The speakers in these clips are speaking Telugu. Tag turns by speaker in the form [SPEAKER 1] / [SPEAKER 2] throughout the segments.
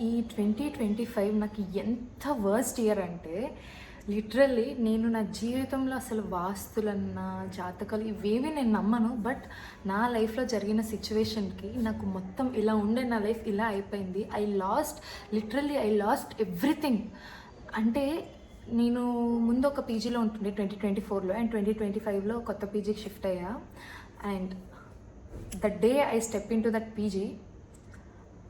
[SPEAKER 1] ఈ 2025 నాకు ఎంత వర్స్ట్ ఇయర్ అంటే లిటరల్లీ నేను నా జీవితంలో అసలు వాస్తులన్నా జాతకాలు ఇవేవి నేను నమ్మను. బట్ నా లైఫ్లో జరిగిన సిచ్యువేషన్కి నాకు మొత్తం ఇలా ఉండే నా లైఫ్ ఇలా అయిపోయింది. I lost everything. అంటే నేను ముందు ఒక పీజీలో ఉంటుండే 2024లో అండ్ 2025లో కొత్త పీజీకి షిఫ్ట్ అయ్యా. And the day I step in to that PG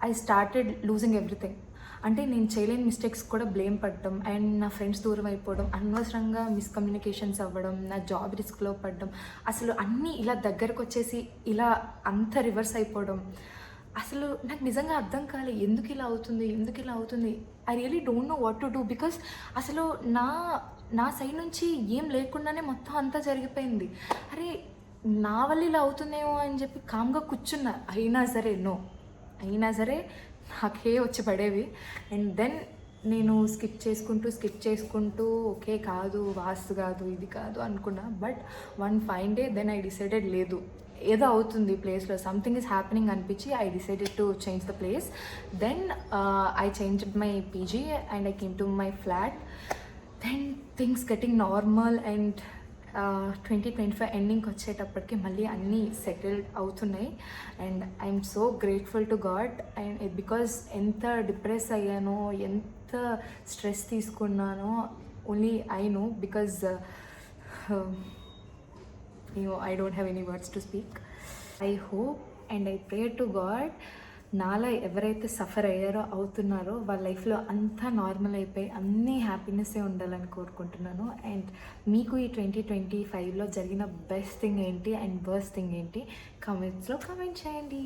[SPEAKER 1] I started losing everything. అంటే నేను చేయలేని మిస్టేక్స్ కూడా బ్లేమ్ పడడం అండ్ నా ఫ్రెండ్స్ దూరం అయిపోవడం, అనవసరంగా మిస్కమ్యూనికేషన్స్ అవ్వడం, నా జాబ్ రిస్క్లో పడడం, అసలు అన్నీ ఇలా దగ్గరకు వచ్చేసి ఇలా అంత రివర్స్ అయిపోవడం. అసలు నాకు నిజంగా అర్థం కాలేదు ఎందుకు ఇలా అవుతుంది. I really don't know what to do. Because అసలు నా సైడ్ నుంచి ఏం లేకుండానే మొత్తం అంతా జరిగిపోయింది. అరే నా వల్ల ఇలా అవుతుందేమో అని చెప్పి కామ్గా కూర్చున్నా. అయినా సరే నాకే వచ్చి పడేవి. అండ్ దెన్ నేను స్కిప్ చేసుకుంటూ ఓకే కాదు, వాస్తు కాదు, ఇది కాదు అనుకున్నా. But one fine day then I decided లేదు, ఏదో అవుతుంది ప్లేస్లో, సంథింగ్ ఈజ్ హ్యాపెనింగ్ అనిపించి I decided to change the place. Then I changed my PG and I came to my flat. Then things getting normal and 2025 ఎండింగ్కి వచ్చేటప్పటికి మళ్ళీ అన్నీ సెటిల్డ్ అవుతున్నాయి. And I'm so grateful to God. And because ఎంత డిప్రెస్ అయ్యానో, ఎంత స్ట్రెస్ తీసుకున్నానో only I know. Because I don't have any words to speak. I hope and I pray to God, నాలా ఎవరైతే సఫర్ అయ్యారో అవుతున్నారో వాళ్ళ లైఫ్లో అంతా నార్మల్ అయిపోయి అన్నీ హ్యాపీనెస్సే ఉండాలని కోరుకుంటున్నాను. అండ్ మీకు ఈ 2025లో జరిగిన బెస్ట్ థింగ్ ఏంటి అండ్ వర్స్ట్ థింగ్ ఏంటి కామెంట్స్లో కామెంట్ చేయండి.